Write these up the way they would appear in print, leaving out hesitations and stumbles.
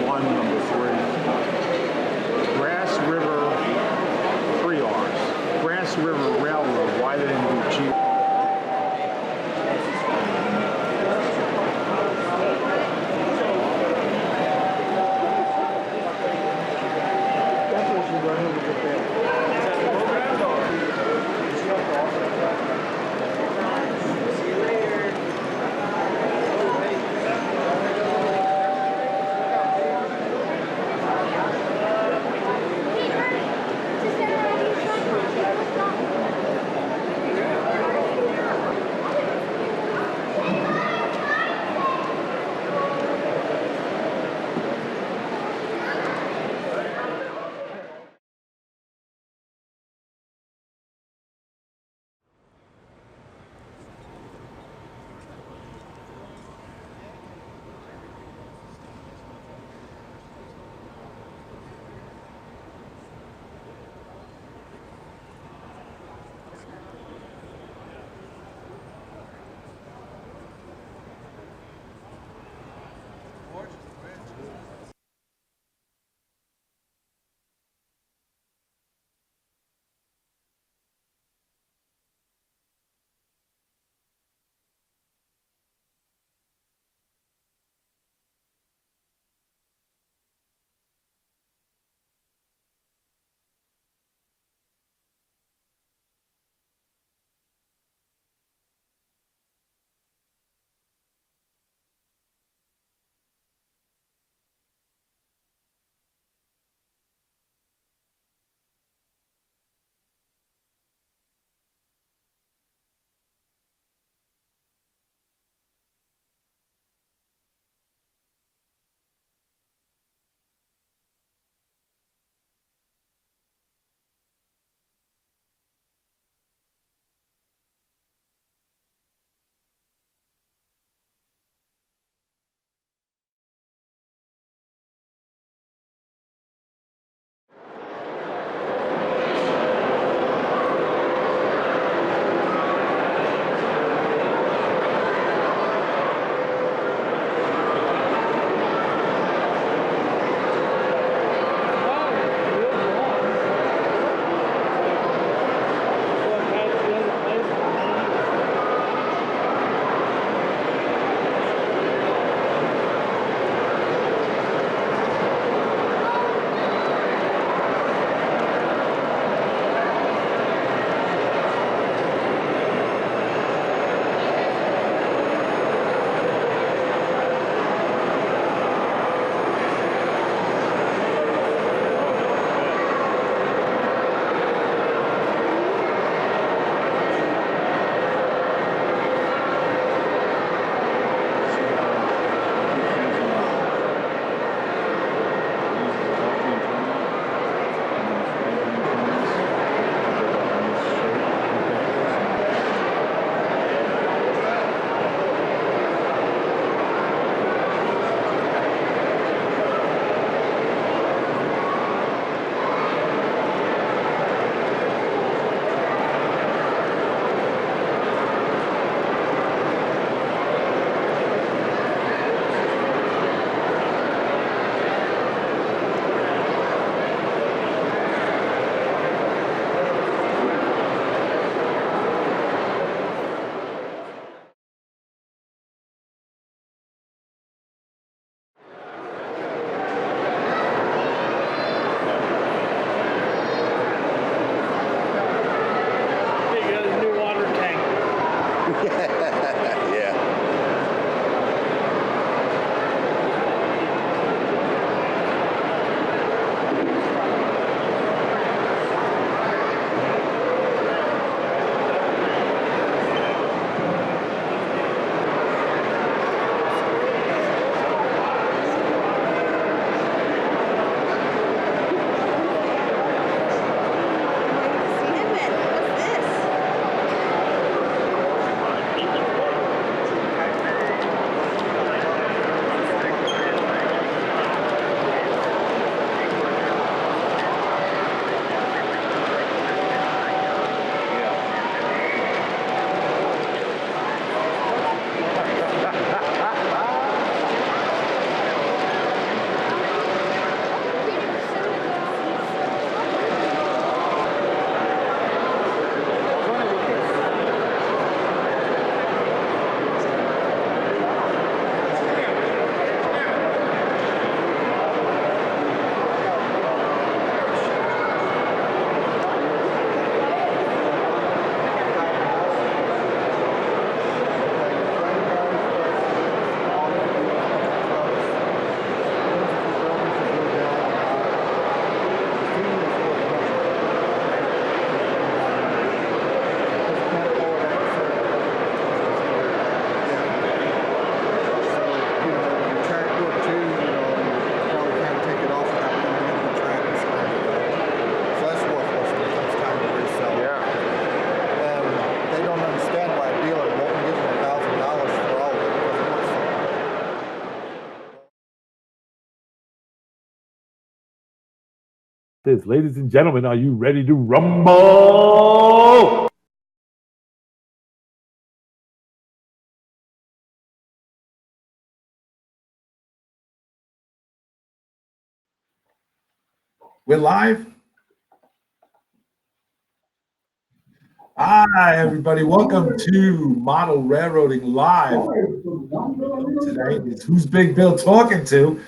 one, number three. Grass River, 3 R's. Grass River Railroad, why they didn't do G? this. Ladies and gentlemen, are you ready to rumble? We're live. Hi, everybody. Welcome to Model Railroading Live. Tonight is Who's Big Bill Talking To?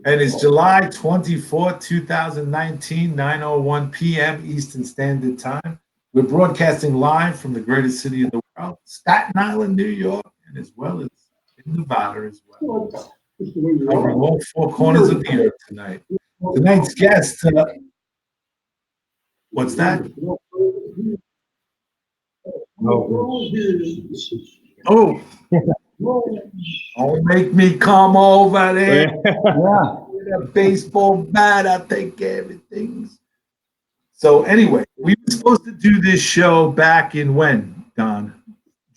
And it's July 24th, 2019, 9:01 p.m. Eastern Standard Time. We're broadcasting live from the greatest city in the world, Staten Island, New York, and as well as in Nevada as well. Covering all four corners of the earth tonight. Tonight's guest, what's that? Oh, don't make me come over there with a baseball bat. I'll take care of things. So anyway, we were supposed to do this show back in when, Don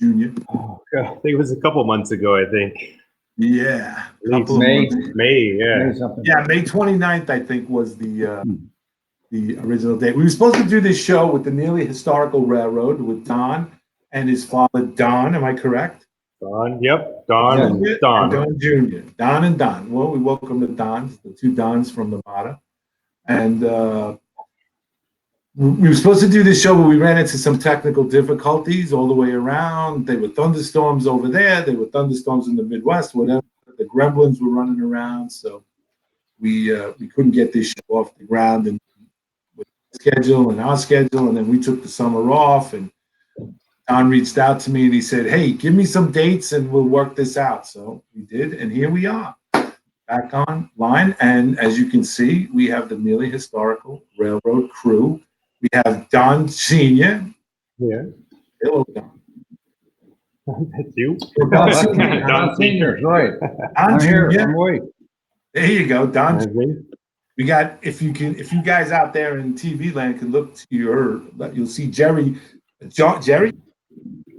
Jr.? Oh, God. I think it was a couple months ago, I think. Yeah. May, yeah. Yeah, May 29th, I think, was the original date. We were supposed to do this show with the Nearly Historical Railroad with Don and his father, Don. Am I correct? Don, yep. Don and Don. Don. Don Jr. Don and Don. Well, we welcome the Dons, the two Dons from Nevada. And we were supposed to do this show, but we ran into some technical difficulties all the way around. There were thunderstorms over there. There were thunderstorms in the Midwest, whatever. The gremlins were running around. So we couldn't get this show off the ground and with schedule and our schedule. And then we took the summer off, and Don reached out to me and he said, hey, give me some dates and we'll work this out. So we did, and here we are, back online. And as you can see, we have the Nearly Historical Railroad crew. We have Don Sr. Yeah. Hello, Don. That's you. Don Sr. Don Senior. Right. Don Here. Jr. I'm awake. There you go, Don. That's me. We got, if you guys out there in TV land can look to you'll see Jerry. Jerry?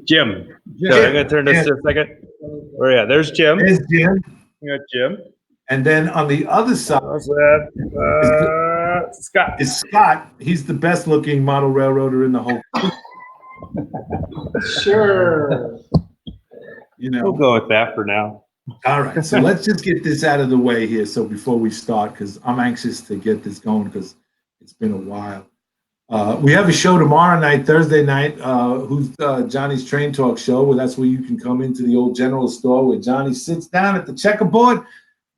Jim. Jim. So I'm going to turn this to a second. Oh, yeah. There's Jim. There's Jim. We got Jim. And then on the other side What's that? Scott. is Scott. He's the best looking model railroader in the whole. Sure. You know. We'll go with that for now. All right. So let's just get this out of the way here. So before we start, because I'm anxious to get this going because it's been a while. We have a show tomorrow night, Thursday night, who's Johnny's Train Talk show. Where that's where you can come into the old general store where Johnny sits down at the checkerboard,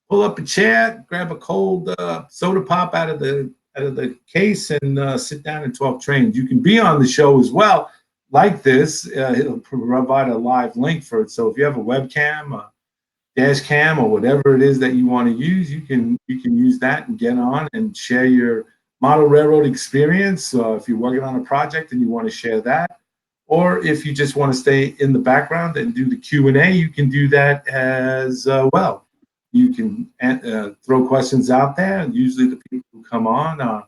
pull up a chair, grab a cold soda pop out of the case, and sit down and talk trains. You can be on the show as well, like this. It'll provide a live link for it. So if you have a webcam, a dash cam, or whatever it is that you want to use, you can use that and get on and share your model railroad experience. If you're working on a project and you want to share that, or if you just want to stay in the background and do the Q&A, you can do that as well. You can throw questions out there, and usually the people who come on are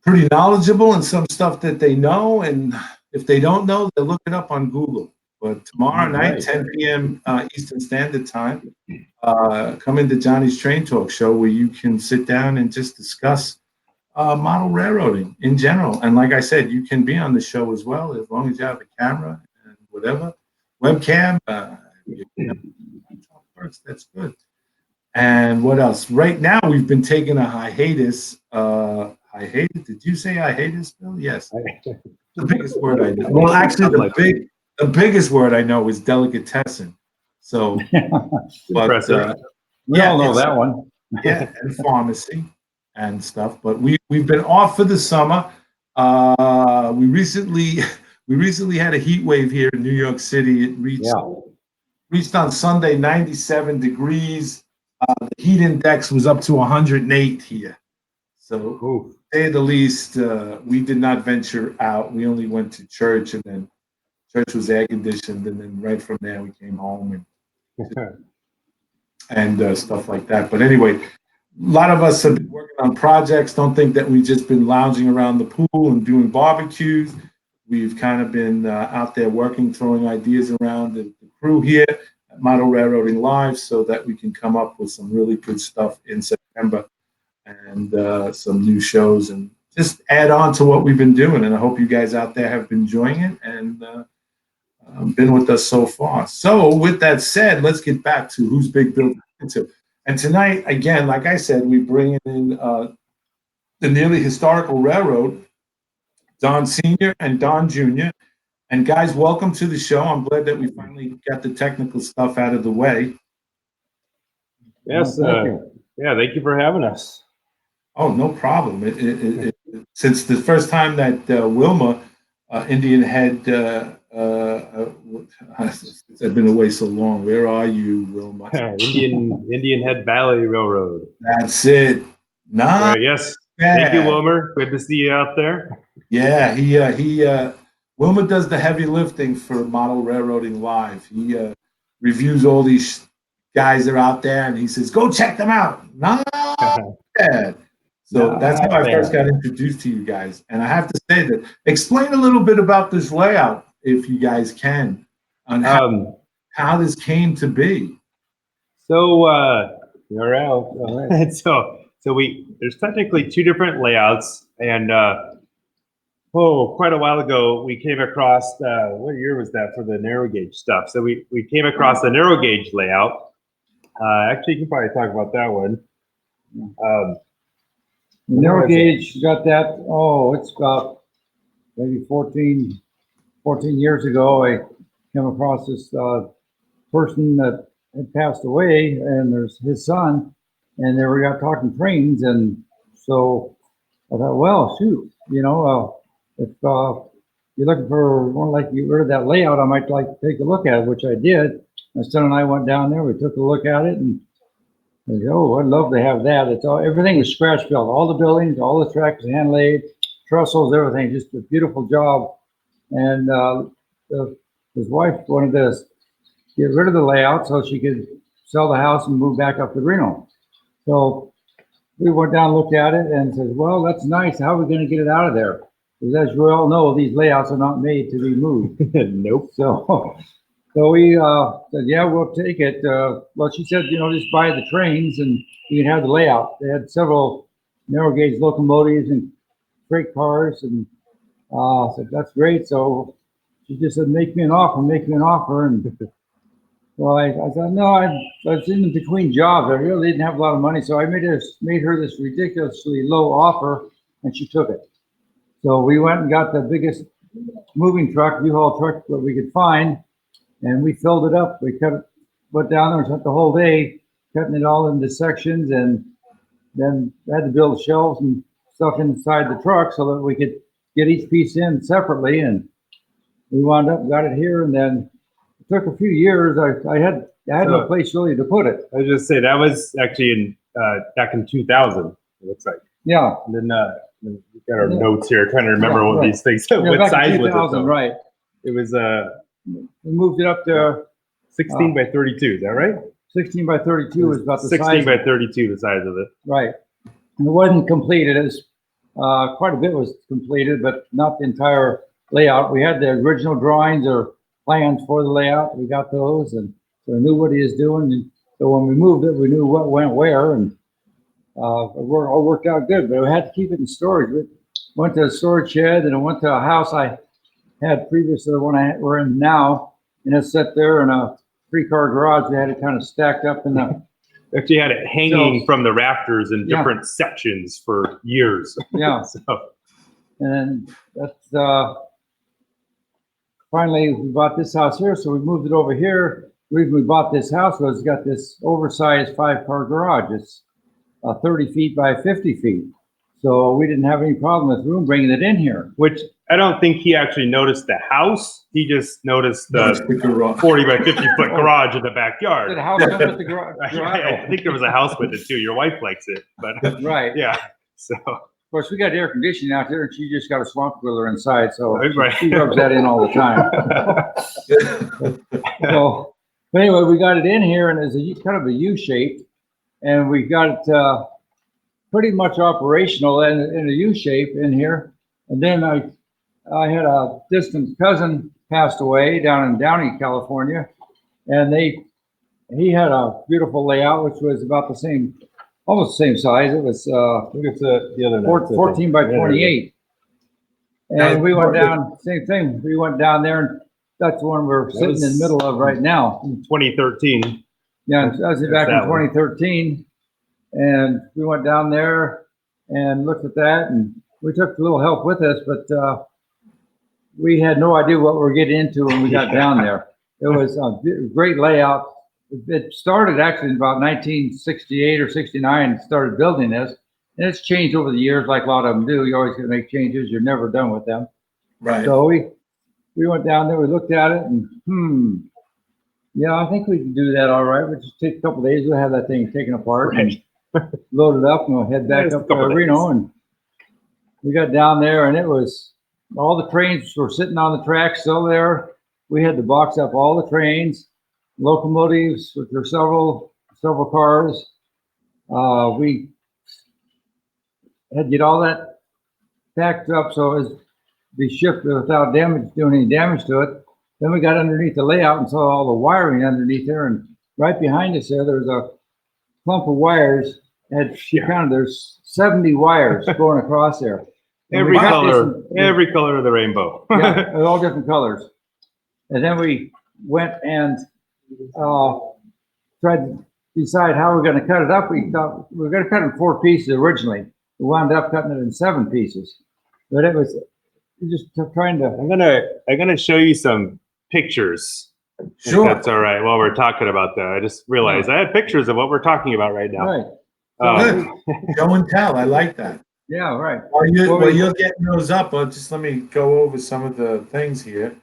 pretty knowledgeable in some stuff that they know, and if they don't know, they'll look it up on Google. But tomorrow night, 10 p.m. Eastern Standard Time, come into Johnny's Train Talk show where you can sit down and just discuss model railroading in general. And like I said, you can be on the show as well as long as you have a camera and whatever webcam. Works. That's good. And what else? Right now, we've been taking a hiatus. Hiatus? Did you say hiatus, Bill? Yes. The biggest word I know. Well, actually, the biggest word I know is delicatessen. So, but We all know that one. yeah, and pharmacy and stuff. But we've been off for the summer. We recently had a heat wave here in New York City. It reached on Sunday 97 degrees. The heat index was up to 108 here. So, to say the least, we did not venture out. We only went to church, and then church was air conditioned, and then right from there we came home and stuff like that. But anyway, a lot of us have been working on projects. Don't think that we've just been lounging around the pool and doing barbecues. We've kind of been out there working, throwing ideas around the crew here at Model Railroading Live so that we can come up with some really good stuff in September. And and some new shows, and just add on to what we've been doing. And I hope you guys out there have been enjoying it and been with us so far. So with that said, let's get back to who's Big Bill into. And tonight, again, like I said, we bring in the Nearly Historical Railroad, Don Sr. and Don Jr. And guys, welcome to the show. I'm glad that we finally got the technical stuff out of the way. Yes. Thank you. Yeah. Thank you for having us. Oh, no problem. Since the first time that Wilma, Indian Head, I've been away so long. Where are you, Wilma? Indian Head Valley Railroad. That's it. Nah, Yes. Thank you, Wilmer. Good to see you out there. yeah, he Wilma does the heavy lifting for Model Railroading Live. He reviews all these guys that are out there, and he says, "Go check them out." Not bad. So Not that's how I bad. first got introduced to you guys. And I have to say that, explain a little bit about this layout, if you guys can, on how this came to be. So you're out. All right. So there's technically two different layouts, and quite a while ago we came across what year was that for the narrow gauge stuff? So we came across the narrow gauge layout. Actually, you can probably talk about that one. Narrow gauge got that, it's about maybe 14 years ago. I came across this person that had passed away, and there's his son, and we got talking trains, and so I thought, well, shoot, if you're looking for one like you heard of that layout, I might like to take a look at it, which I did. My son and I went down there, we took a look at it, and I said, oh, I'd love to have that. Everything was scratch built, all the buildings, all the tracks, hand laid, trestles, everything, just a beautiful job. And his wife wanted to get rid of the layout so she could sell the house and move back up to Reno. So we went down, looked at it, and said, well, that's nice. How are we going to get it out of there? Because as you all know, these layouts are not made to be moved. Nope. So we said, yeah, we'll take it. Well, she said, just buy the trains and you can have the layout. They had several narrow gauge locomotives and freight cars, and I said, that's great. So she just said, make me an offer. And well, I said, no, I was in between jobs. I really didn't have a lot of money. So I made her this ridiculously low offer, and she took it. So we went and got the biggest moving truck, U-Haul truck that we could find, and we filled it up. We went down there and spent the whole day cutting it all into sections, and then had to build shelves and stuff inside the truck so that we could get each piece in separately. And we wound up, got it here, and then it took a few years. I had no place really to put it. I was just say that was actually back in 2000. It looks like. Yeah. And then we got our notes here, trying to remember what these things. Yeah, what size was it? 2000, Though? right? It was We moved it up to 16 by 32. Is that right? 16 by 32 is about the 16 size. by 32, the size of it. Right. And it wasn't completed. As quite a bit was completed, but not the entire layout. We had the original drawings or plans for the layout. We got those, and so we knew what he was doing. And so when we moved it, we knew what went where, and it all worked out good. But we had to keep it in storage. We went to a storage shed, and I went to a house I had previous to the one we're in now, and it's set there in a 3-car garage. We had it kind of stacked up in the. Actually had it hanging So- from the rafters in Yeah. different sections for years. Yeah. So, And that's finally we bought this house here, so we moved it over here. The reason we bought this house was it's got this oversized 5-car garage. It's 30 feet by 50 feet. So we didn't have any problem with room bringing it in here. which I don't think he actually noticed the house. He just noticed That's the the garage. 40 by 50 foot garage in the backyard. Did a house come with the garage? I think there was a house with it too. Your wife likes it, but Right. yeah. So Of course, we got air conditioning out there, and she just got a swamp cooler inside, so Right. she rubs that in all the time. So, but anyway, we got it in here, and it's kind of a U shape, and we got it pretty much operational in a U shape in here. And then I had a distant cousin passed away down in Downey, California, and he had a beautiful layout, which was about the same almost the same size. It was, Look at the other. notes, I think. 14 by Yeah, there you go. 28. And we went down, same thing. We went down there and that's the one we're sitting in the was- middle of right now. 2013. Yeah, that was That's back in that one. 2013. And we went down there and looked at that and we took a little help with us, but we had no idea what we were getting into when we got down there. It was a great layout. It started actually in about 1968 or 69, started building this. And it's changed over the years like a lot of them do. You're always going to make changes. You're never done with them. Right. So we went down there, we looked at it and, yeah, I think we can do that all right. We'll just take a couple days. We'll have that thing taken apart and load it up and we'll head back Just a up to couple Reno. And we got down there and it was, all the trains were sitting on the track still there. We had to box up all the trains, locomotives, which were several cars. We had to get all that packed up so it was be shipped without doing any damage to it. Then we got underneath the layout and saw all the wiring underneath there. And right behind us there's a clump of wires. There's 70 wires going across there. And Every we got color, this- every color of the rainbow. yeah, they're all different colors. And then we went and tried to decide how we're going to cut it up. We thought we were going to cut it in 4 pieces originally. We wound up cutting it in 7 pieces. But it was just trying to. I'm gonna show you some pictures. If Sure. that's all right. While we're talking about that, I just realized I have pictures of what we're talking about right now. Right. Um, Show and tell. I like that. Yeah, right. While you're getting those up, just let me go over some of the things here.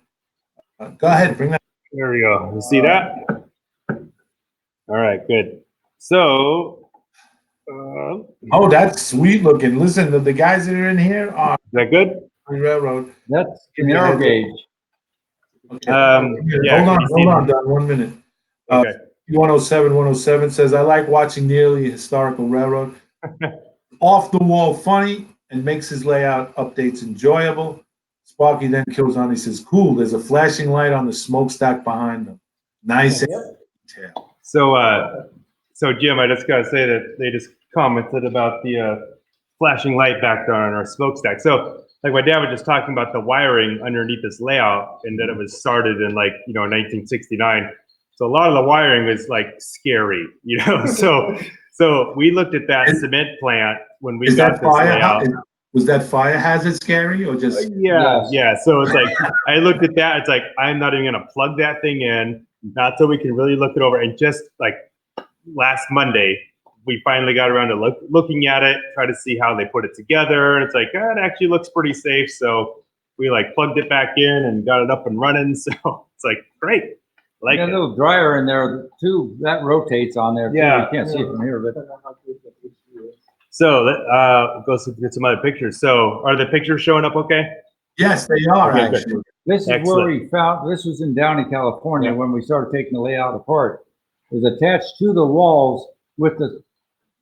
Go ahead, bring that. There we go. You see that? All right, good. So, Oh, that's sweet looking. Listen, the guys that are in here are is that good? on the railroad. That's Give me a narrow heads up. gauge. Okay. Yeah, can you see hold that? on, Don, 1 minute. Okay. 107 says, I like watching nearly historical railroad. Off the wall funny and makes his layout updates enjoyable. Sparky then kills on. He says, cool, there's a flashing light on the smokestack behind them. Nice detail. So Jim, I just gotta say that they just commented about the flashing light back there on our smokestack. So, like my dad was just talking about the wiring underneath this layout, and that it was started in 1969. So a lot of the wiring was like scary, So we looked at that cement plant when we Is got that this layout. was that fire hazard scary or just? Yeah. So it's like I looked at that. It's like I'm not even gonna plug that thing in, not so we can really look it over. And just like last Monday, we finally got around to looking at it, try to see how they put it together. And it's like it actually looks pretty safe. So we plugged it back in and got it up and running. So it's like great. Like Got a little dryer in there too. That rotates on there too. Yeah. You can't see it from here, but So go get some other pictures. So are the pictures showing up okay? Yes, they are Okay, good. actually. this is Excellent. where we found. This was in Downey, California, when we started taking the layout apart. It was attached to the walls with the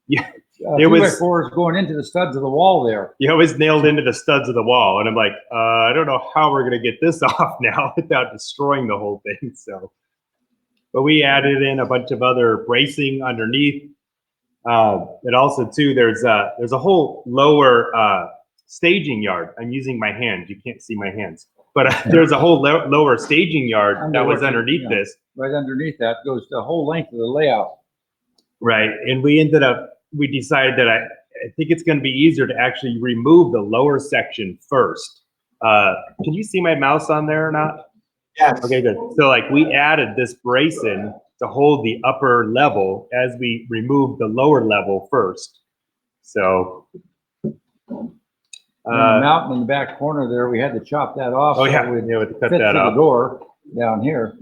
Yeah. It It was was- 2x4s going into the studs of the wall there. You always nailed into the studs of the wall. And I'm like, I don't know how we're going to get this off now without destroying the whole thing. So, but we added in a bunch of other bracing underneath. And also too, there's a whole lower staging yard. I'm using my hands. You can't see my hands, but there's a whole lower staging yard that was underneath Yeah. this. Right underneath that goes the whole length of the layout. Right. And we decided that I think it's going to be easier to actually remove the lower section first. Can you see my mouse on there or not? Yes. Okay, good. So we added this bracing to hold the upper level as we removed the lower level first. So, And the mountain in the back corner there, we had to chop that off. oh yeah, so we it had to cut fit that to the off. door down here.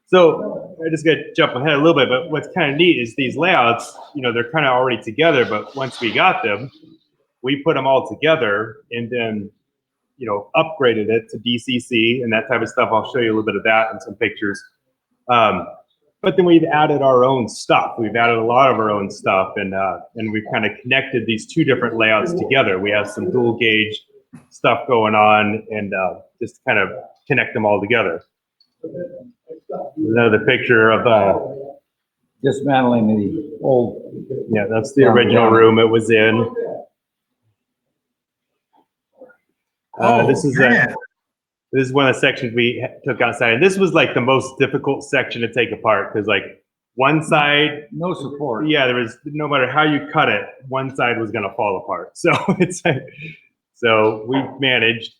So I just got to jump ahead a little bit, but what's kind of neat is these layouts, they're kind of already together, but once we got them, we put them all together and then, upgraded it to DCC and that type of stuff. I'll show you a little bit of that and some pictures. But then we've added our own stuff. We've added a lot of our own stuff and we've kind of connected these two different layouts together. We have some dual gauge stuff going on and just kind of connect them all together. Another picture of dismantling the old. Yeah, that's the original room it was in. This is man. this is one of the sections we took outside, and this was like the most difficult section to take apart because like one side, No support. yeah, there was no matter how you cut it, one side was gonna fall apart. So it's like, so we managed.